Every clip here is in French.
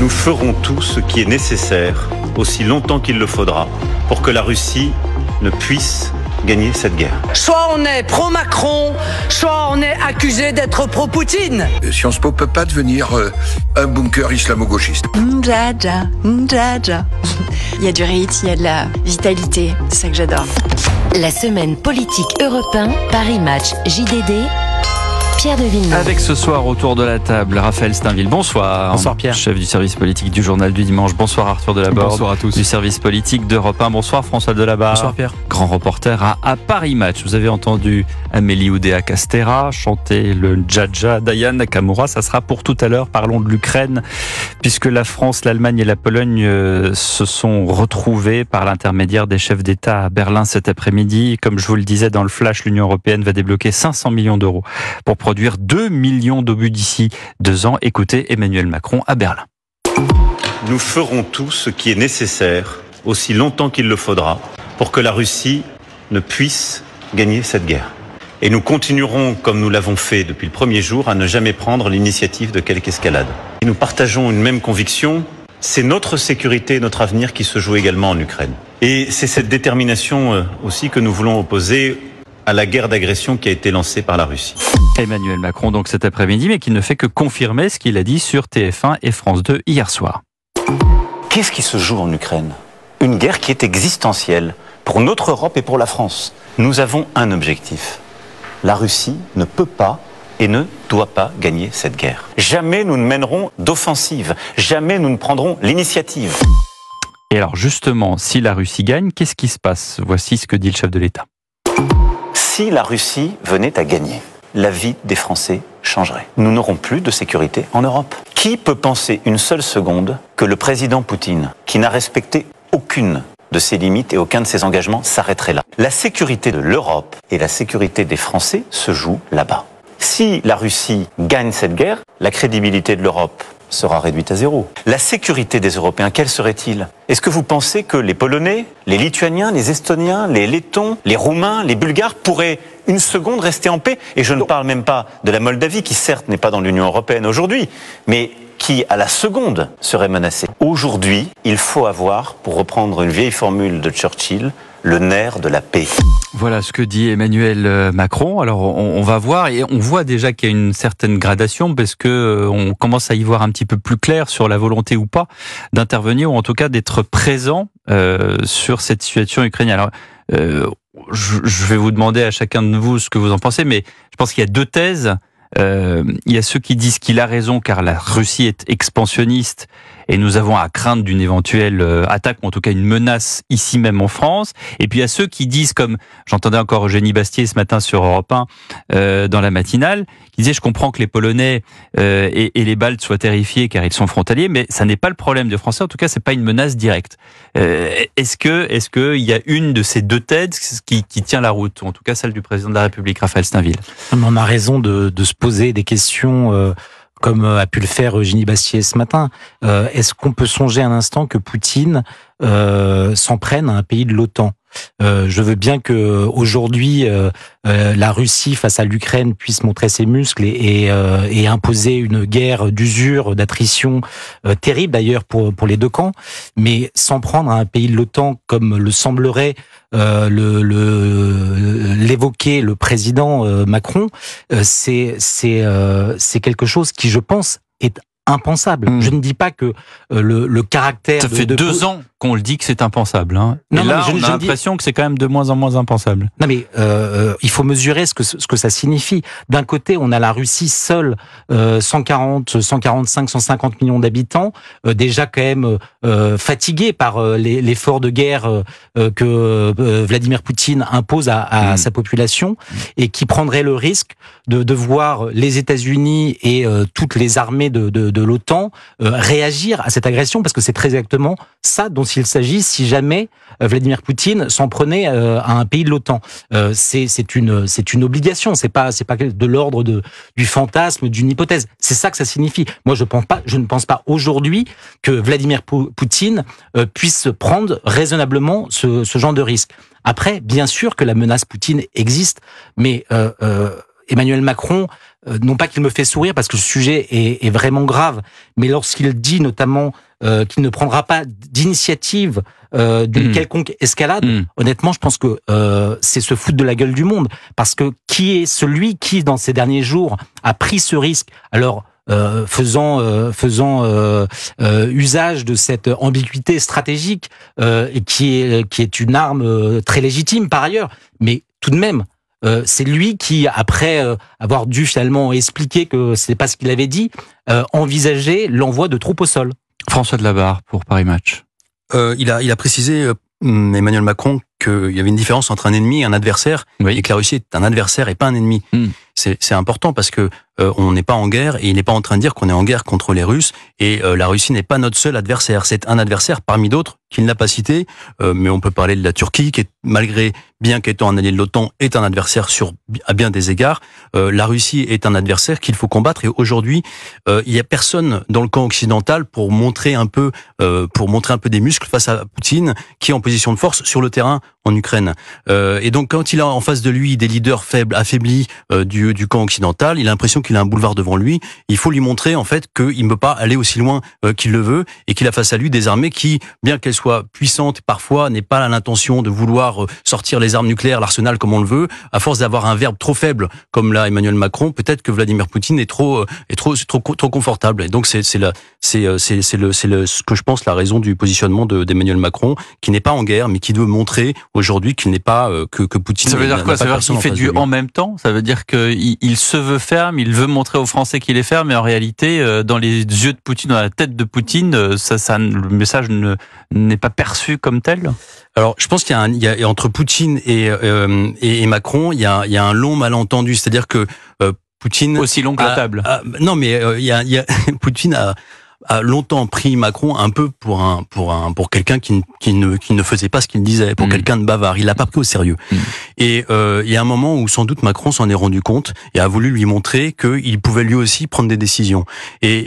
Nous ferons tout ce qui est nécessaire, aussi longtemps qu'il le faudra, pour que la Russie ne puisse gagner cette guerre. Soit on est pro-Macron, soit on est accusé d'être pro-Poutine. Sciences Po peut pas devenir un bunker islamo-gauchiste. Ndjaja, ndjaja. Il y a du rythme, il y a de la vitalité, c'est ça que j'adore. La semaine politique Europe 1, Paris Match JDD, Pierre de Villeneuve. Avec ce soir autour de la table, Raphaël Steinville. Bonsoir. Bonsoir Pierre. Chef du service politique du journal du dimanche. Bonsoir Arthur Delaborde. Bonsoir à tous. Du service politique d'Europe 1. Bonsoir François Delabarre. Bonsoir Pierre. Grand reporter à Paris Match. Vous avez entendu Amélie Oudéa-Castéra chanter le Ndjaja d'Aya Nakamura. Ça sera pour tout à l'heure. Parlons de l'Ukraine, puisque la France, l'Allemagne et la Pologne se sont retrouvés par l'intermédiaire des chefs d'État à Berlin cet après-midi. Comme je vous le disais dans le flash, l'Union européenne va débloquer 500 millions d'euros pour produire 2 millions d'obus d'ici 2 ans. Écoutez Emmanuel Macron à Berlin. Nous ferons tout ce qui est nécessaire, aussi longtemps qu'il le faudra, pour que la Russie ne puisse gagner cette guerre. Et nous continuerons, comme nous l'avons fait depuis le premier jour, à ne jamais prendre l'initiative de quelque escalade. Et nous partageons une même conviction, c'est notre sécurité et notre avenir qui se jouent également en Ukraine. Et c'est cette détermination aussi que nous voulons opposer à la guerre d'agression qui a été lancée par la Russie. Emmanuel Macron donc cet après-midi, mais qui ne fait que confirmer ce qu'il a dit sur TF1 et France 2 hier soir. Qu'est-ce qui se joue en Ukraine? Une guerre qui est existentielle pour notre Europe et pour la France. Nous avons un objectif. La Russie ne peut pas et ne doit pas gagner cette guerre. Jamais nous ne mènerons d'offensive. Jamais nous ne prendrons l'initiative. Et alors justement, si la Russie gagne, qu'est-ce qui se passe? Voici ce que dit le chef de l'État. Si la Russie venait à gagner, la vie des Français changerait. Nous n'aurons plus de sécurité en Europe. Qui peut penser une seule seconde que le président Poutine, qui n'a respecté aucune de ses limites et aucun de ses engagements, s'arrêterait là? La sécurité de l'Europe et la sécurité des Français se jouent là-bas. Si la Russie gagne cette guerre, la crédibilité de l'Europe sera réduite à zéro. La sécurité des Européens, quelle serait-il? Est-ce que vous pensez que les Polonais, les Lituaniens, les Estoniens, les Lettons, les Roumains, les Bulgares pourraient une seconde rester en paix? Et je ne parle même pas de la Moldavie, qui certes n'est pas dans l'Union européenne aujourd'hui, mais qui à la seconde serait menacée. Aujourd'hui, il faut avoir, pour reprendre une vieille formule de Churchill, le nerf de la paix. Voilà ce que dit Emmanuel Macron. Alors on va voir, et on voit déjà qu'il y a une certaine gradation, parce que on commence à y voir un petit peu plus clair sur la volonté ou pas d'intervenir, ou en tout cas d'être présent sur cette situation ukrainienne. Alors je vais vous demander à chacun de vous ce que vous en pensez, mais je pense qu'il y a deux thèses. Il y a ceux qui disent qu'il a raison car la Russie est expansionniste et nous avons à craindre d'une éventuelle attaque, ou en tout cas une menace ici même en France. Et puis il y a ceux qui disent, comme j'entendais encore Eugénie Bastier ce matin sur Europe 1 dans la matinale, qui disait: je comprends que les Polonais et les Baltes soient terrifiés car ils sont frontaliers, mais ça n'est pas le problème des Français, en tout cas c'est pas une menace directe. Est-ce que il y a une de ces deux thèses qui tient la route, ou en tout cas celle du président de la République, Raphaël Steinville? On a raison de se poser des questions comme a pu le faire Eugénie Bastier ce matin. Est-ce qu'on peut songer un instant que Poutine s'en prenne à un pays de l'OTAN? Je veux bien que aujourd'hui la Russie face à l'Ukraine puisse montrer ses muscles et imposer une guerre d'usure, d'attrition terrible d'ailleurs pour les deux camps, mais s'en prendre à un pays de l'OTAN comme le semblerait l'évoquer le président Macron, c'est quelque chose qui, je pense, est impensable. Je ne dis pas que le caractère... Ça fait 2 ans qu'on le dit que c'est impensable. Hein. Non, et là, on a l'impression que c'est quand même de moins en moins impensable. Non, mais il faut mesurer ce que ça signifie. D'un côté, on a la Russie seule, 140, 145, 150 millions d'habitants, déjà quand même fatiguée par l'effort de guerre que Vladimir Poutine impose à sa population, et qui prendrait le risque de voir les États-Unis et toutes les armées de l'OTAN réagir à cette agression, parce que c'est très exactement ça dont il s'agit si jamais Vladimir Poutine s'en prenait à un pays de l'OTAN. C'est une obligation, c'est pas de l'ordre du fantasme, d'une hypothèse. C'est ça que ça signifie. Moi, je ne pense pas aujourd'hui que Vladimir Poutine puisse prendre raisonnablement ce genre de risque. Après, bien sûr que la menace Poutine existe, mais Emmanuel Macron, non pas qu'il me fait sourire parce que le sujet est vraiment grave, mais lorsqu'il dit notamment qu'il ne prendra pas d'initiative d'une quelconque escalade, honnêtement, je pense que c'est se foutre de la gueule du monde. Parce que qui est celui qui, dans ces derniers jours, a pris ce risque? Alors, faisant usage de cette ambiguïté stratégique et qui est une arme très légitime par ailleurs, mais tout de même, c'est lui qui, après avoir dû finalement expliquer que c'est pas ce qu'il avait dit, envisageait l'envoi de troupes au sol. François Delabarre pour Paris Match. Il a précisé, Emmanuel Macron, qu'il y avait une différence entre un ennemi et un adversaire, et que la Russie est un adversaire et pas un ennemi. C'est important parce que on n'est pas en guerre et il n'est pas en train de dire qu'on est en guerre contre les Russes et la Russie n'est pas notre seul adversaire. C'est un adversaire parmi d'autres qu'il n'a pas cité, mais on peut parler de la Turquie qui est, malgré bien qu'étant un allié de l'OTAN, est un adversaire à bien des égards. La Russie est un adversaire qu'il faut combattre et aujourd'hui il y a personne dans le camp occidental pour montrer un peu des muscles face à Poutine qui est en position de force sur le terrain en Ukraine. Et donc quand il a en face de lui des leaders faibles, affaiblis du camp occidental, il a l'impression qu'il a un boulevard devant lui. Il faut lui montrer en fait qu'il ne peut pas aller aussi loin qu'il le veut et qu'il a face à lui des armées qui, bien qu'elles soient puissantes, parfois n'aient pas l'intention de vouloir sortir les armes nucléaires, l'arsenal comme on le veut. À force d'avoir un verbe trop faible comme l'a Emmanuel Macron, peut-être que Vladimir Poutine est trop confortable. Et donc c'est ce que je pense la raison du positionnement d'Emmanuel Macron, qui n'est pas en guerre mais qui veut montrer aujourd'hui qu'il n'est pas que Poutine. Ça veut dire quoi? Ça veut dire qu'il fait du en même temps? Ça veut dire qu'il se veut ferme, il veut montrer aux Français qu'il est ferme, mais en réalité, dans les yeux de Poutine, dans la tête de Poutine, le message n'est pas perçu comme tel? Alors, je pense qu'il y a entre Poutine et Macron, il y a un long malentendu, c'est-à-dire que Poutine aussi long que la table. Non, mais Poutine a longtemps pris Macron un peu pour quelqu'un qui ne faisait pas ce qu'il disait, pour quelqu'un de bavard. Il l'a pas pris au sérieux. Et il y a un moment où sans doute Macron s'en est rendu compte et a voulu lui montrer qu'il pouvait lui aussi prendre des décisions et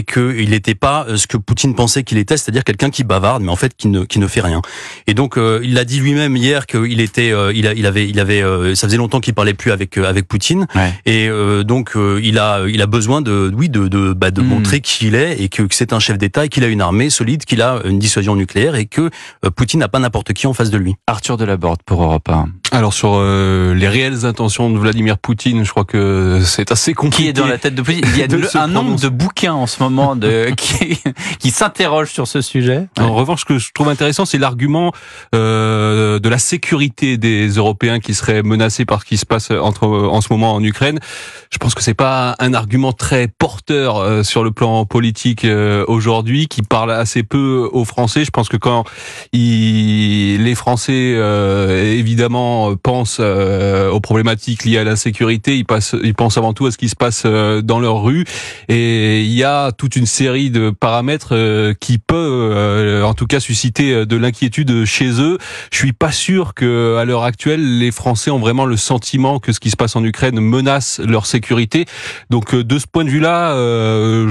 que il n'était pas ce que Poutine pensait qu'il était, c'est-à-dire quelqu'un qui bavarde, mais en fait qui ne fait rien. Et donc il l'a dit lui-même hier qu'il était, il avait, ça faisait longtemps qu'il parlait plus avec Poutine. Ouais. Et donc il a besoin de montrer qui il est. Et que c'est un chef d'État et qu'il a une armée solide, qu'il a une dissuasion nucléaire et que Poutine n'a pas n'importe qui en face de lui. Arthur Delaborde pour Europe 1. Alors sur les réelles intentions de Vladimir Poutine, je crois que c'est assez compliqué. Qui est dans la tête de Poutine? Il y a un nombre de bouquins en ce moment qui s'interrogent sur ce sujet. En revanche, ce que je trouve intéressant, c'est l'argument de la sécurité des Européens qui seraient menacés par ce qui se passe en ce moment en Ukraine. Je pense que c'est pas un argument très porteur sur le plan politique aujourd'hui, qui parle assez peu aux Français. Je pense que quand les Français évidemment pensent aux problématiques liées à l'insécurité, ils pensent avant tout à ce qui se passe dans leur rue, et il y a toute une série de paramètres qui peut en tout cas susciter de l'inquiétude chez eux. Je suis pas sûr que à l'heure actuelle les Français ont vraiment le sentiment que ce qui se passe en Ukraine menace leur sécurité. Donc de ce point de vue-là,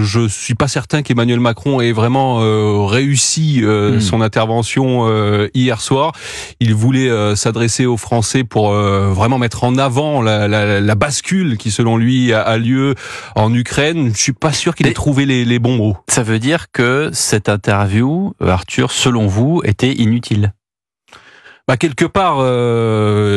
je suis pas certain qu'Emmanuel Macron ait vraiment réussi son intervention hier soir. Il voulait s'adresser aux Français pour vraiment mettre en avant la bascule qui, selon lui, a lieu en Ukraine. Je suis pas sûr qu'il ait trouvé les bons mots. Ça veut dire que cette interview, Arthur, selon vous, était inutile? Quelque part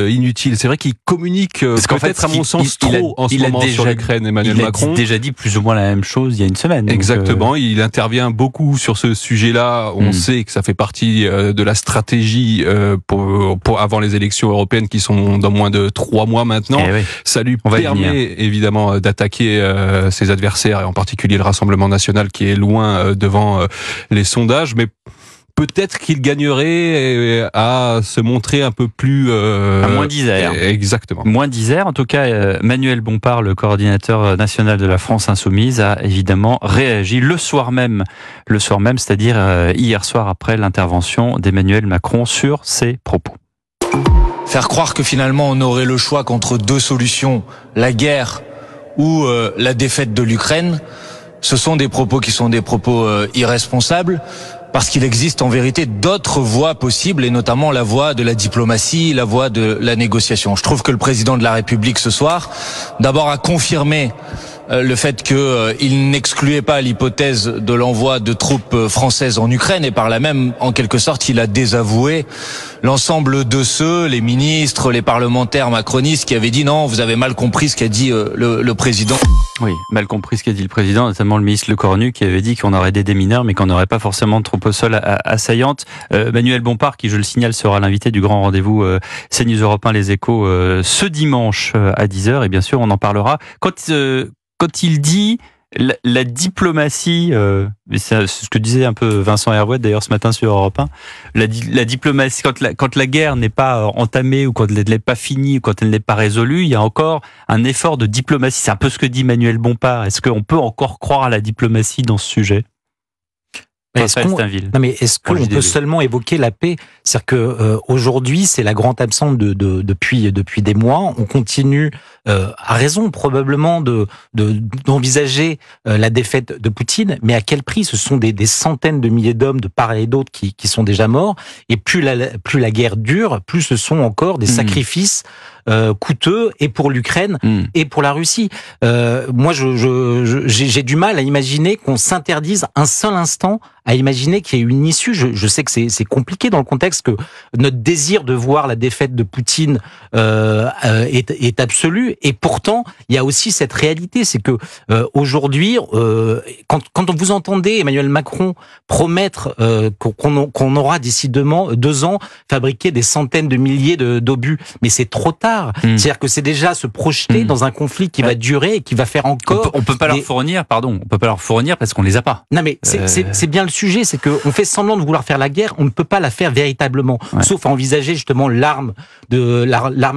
inutile. C'est vrai qu'il communique peut-être à mon sens trop en ce moment sur l'Ukraine, Emmanuel Macron. Il a déjà dit plus ou moins la même chose il y a une semaine. Exactement, il intervient beaucoup sur ce sujet-là. On sait que ça fait partie de la stratégie pour avant les élections européennes qui sont dans moins de 3 mois maintenant. Ça lui permet évidemment d'attaquer ses adversaires, et en particulier le Rassemblement national qui est loin devant les sondages. Mais peut-être qu'il gagnerait à se montrer un peu plus... à moins d'Isère. Exactement. Moins d'Isère. En tout cas, Manuel Bompard, le coordinateur national de la France Insoumise, a évidemment réagi le soir même, c'est-à-dire hier soir après l'intervention d'Emmanuel Macron sur ses propos. Faire croire que finalement on aurait le choix contre 2 solutions, la guerre ou la défaite de l'Ukraine, ce sont des propos qui sont des propos irresponsables. parce qu'il existe en vérité d'autres voies possibles, et notamment la voie de la diplomatie, la voie de la négociation. Je trouve que le président de la République ce soir, d'abord a confirmé le fait qu'il n'excluait pas l'hypothèse de l'envoi de troupes françaises en Ukraine, et par là même, en quelque sorte, il a désavoué l'ensemble de ceux, les ministres, les parlementaires macronistes, qui avaient dit non, vous avez mal compris ce qu'a dit le président. Oui, mal compris ce qu'a dit le président, notamment le ministre Lecornu, qui avait dit qu'on aurait des démineurs, mais qu'on n'aurait pas forcément de troupes au sol assaillantes. Manuel Bompard, qui, je le signale, sera l'invité du grand rendez-vous CNews Europe 1 Les Échos ce dimanche à 10h, et bien sûr, on en parlera. Quand il dit la diplomatie, c'est ce que disait un peu Vincent Hervouet d'ailleurs ce matin sur Europe 1, la diplomatie, quand la guerre n'est pas entamée, ou quand elle n'est pas finie, ou quand elle n'est pas résolue, il y a encore un effort de diplomatie. C'est un peu ce que dit Manuel Bompard. Est-ce qu'on peut encore croire à la diplomatie dans ce sujet ? Est-ce qu'on peut seulement évoquer la paix? C'est-à-dire que aujourd'hui, c'est la grande absente depuis des mois. On continue, à raison probablement, d'envisager la défaite de Poutine, mais à quel prix? Ce sont des centaines de milliers d'hommes de part et d'autre qui sont déjà morts. Et plus la guerre dure, plus ce sont encore des sacrifices coûteux, et pour l'Ukraine et pour la Russie. Moi, j'ai du mal à imaginer qu'on s'interdise un seul instant à imaginer qu'il y ait une issue. Je sais que c'est compliqué dans le contexte, que notre désir de voir la défaite de Poutine est absolu, et pourtant il y a aussi cette réalité, c'est que aujourd'hui, quand vous entendez Emmanuel Macron promettre qu'on aura d'ici 2 ans fabriqué des centaines de milliers d'obus, mais c'est trop tard. C'est-à-dire que c'est déjà se projeter dans un conflit qui va durer et qui va faire encore. On peut pas leur fournir, on peut pas leur fournir parce qu'on les a pas. Non mais c'est bien le sujet, c'est que on fait semblant de vouloir faire la guerre, on ne peut pas la faire véritablement, sauf à envisager justement l'arme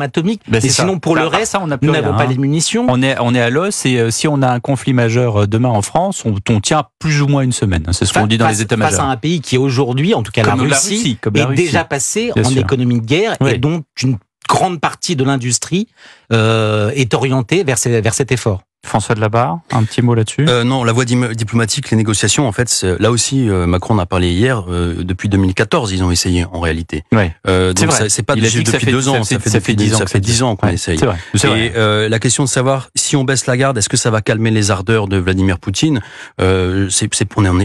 atomique. Mais sinon pour le reste, nous n'avons pas les munitions. On est à l'os, et si on a un conflit majeur demain en France, on tient plus ou moins une semaine. C'est ce qu'on dit dans les états-majors. Face à un pays qui aujourd'hui, en tout cas la Russie, est déjà passé en économie de guerre, et donc une grande partie de l'industrie est orientée vers cet effort. François Delabarre, un petit mot là-dessus? Non, la voie diplomatique, les négociations, en fait, là aussi, Macron en a parlé hier, depuis 2014, ils ont essayé, en réalité. Ouais. Donc c'est pas depuis 2 ans, ça fait 10 ans qu'on essaye. C'est vrai. Et la question de savoir si on baisse la garde, est-ce que ça va calmer les ardeurs de Vladimir Poutine, on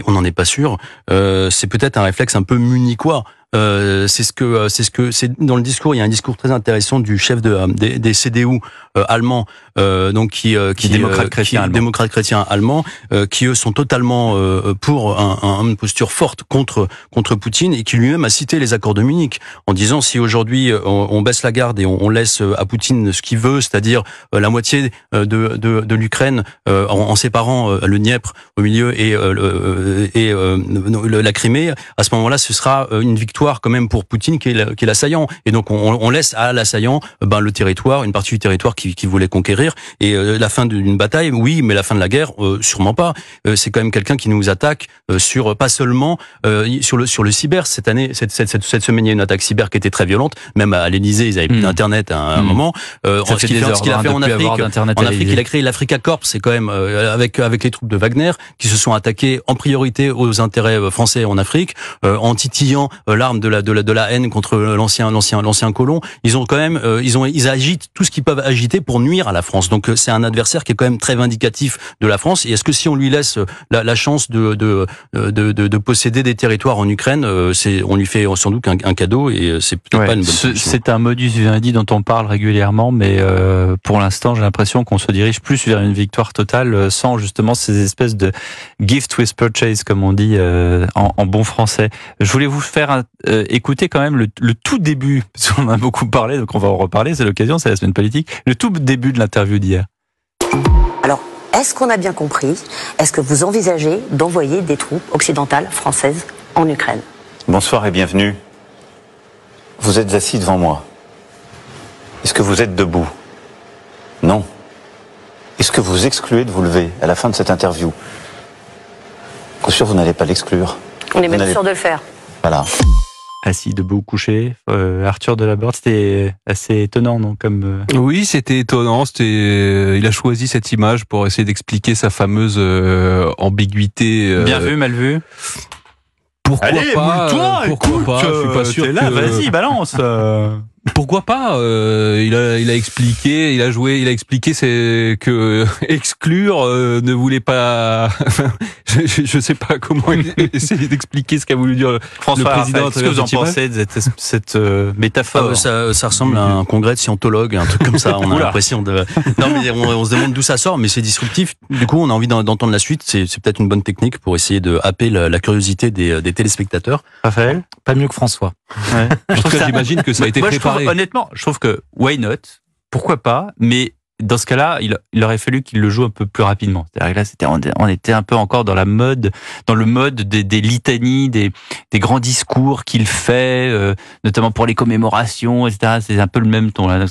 n'en est pas sûr. C'est peut-être un réflexe un peu munichois. C'est dans le discours, il y a un discours très intéressant du chef des CDU allemands, donc qui démocrate chrétien allemand, qui eux sont totalement pour une posture forte contre Poutine, et qui lui-même a cité les accords de Munich en disant si aujourd'hui on baisse la garde et on laisse à Poutine ce qu'il veut, c'est-à-dire la moitié de l'Ukraine en séparant le Dniepr au milieu et la Crimée, à ce moment-là ce sera une victoire quand même pour Poutine qui est l'assaillant, et donc on laisse à l'assaillant le territoire, une partie du territoire qu'il voulait conquérir, et la fin d'une bataille, oui, mais la fin de la guerre, sûrement pas. C'est quand même quelqu'un qui nous attaque pas seulement sur le cyber. Cette année, cette semaine, il y a une attaque cyber qui était très violente, même à l'Elysée, ils avaient plus d'internet à un moment. Ce qu'il a fait en Afrique, il a créé l'Africa Corps, c'est quand même avec les troupes de Wagner qui se sont attaquées en priorité aux intérêts français en Afrique, en titillant l'arme de la haine contre l'ancien colon. Ils ont quand même ils agitent tout ce qu'ils peuvent agiter pour nuire à la France. Donc c'est un adversaire qui est quand même très vindicatif de la France. Et est-ce que si on lui laisse la chance de posséder des territoires en Ukraine, on lui fait sans doute un cadeau, et c'est peut-être pas une bonne solution. C'est un modus vivendi dont on parle régulièrement, mais pour l'instant j'ai l'impression qu'on se dirige plus vers une victoire totale, sans justement ces espèces de gift with purchase, comme on dit en bon français. Je voulais vous faire écouter quand même le tout début, parce qu'on en a beaucoup parlé, donc on va en reparler, c'est l'occasion, c'est la semaine politique, le tout début de l'interview d'hier. Alors, est-ce qu'on a bien compris? Est-ce que vous envisagez d'envoyer des troupes occidentales, françaises, en Ukraine? Bonsoir et bienvenue. Vous êtes assis devant moi. Est-ce que vous êtes debout? Non. Est-ce que vous excluez de vous lever à la fin de cette interview? Bien sûr, vous n'allez pas l'exclure. On est même sûr de le faire. Voilà. Assis, debout, couché. Arthur Delaborde, c'était assez étonnant, non, comme. Oui, c'était étonnant. Il a choisi cette image pour essayer d'expliquer sa fameuse ambiguïté. Bien vu, mal vu. Pourquoi Allez, pas moule-toi, pourquoi pas, je suis pas sûr t'es là, que... vas-y, balance. Pourquoi pas il a expliqué, il a expliqué c'est que exclure ne voulait pas. je sais pas comment essayer d'expliquer ce qu'a voulu dire François le président. Raphaël, qu'est-ce que vous en pensez de cette métaphore? Ça ressemble à un congrès de scientologues, un truc comme ça. On a l'impression de. Non, mais on se demande d'où ça sort, mais c'est disruptif. Du coup, on a envie d'entendre la suite. C'est peut-être une bonne technique pour essayer de happer la curiosité des téléspectateurs. Raphaël, pas mieux que François. Ouais. En tout cas, j'imagine que ça a été préparé. Honnêtement, je trouve que why not? Pourquoi pas? Mais dans ce cas-là, il aurait fallu qu'il le joue un peu plus rapidement. C'est-à-dire que là, on était un peu encore dans le mode des litanies, des grands discours qu'il fait, notamment pour les commémorations, etc. C'est un peu le même ton là. Donc,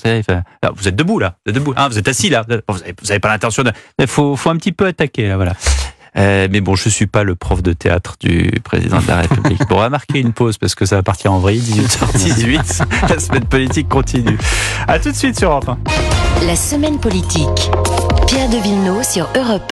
alors, vous êtes debout là, vous êtes assis là. Vous avez pas l'intention de. Il faut un petit peu attaquer là, voilà. Mais bon, je suis pas le prof de théâtre du président de la République. Bon, on va marquer une pause parce que ça va partir en vrille, 18h18. La semaine politique continue. À tout de suite sur Europe 1. La semaine politique. Pierre de Villeneuve sur Europe 1.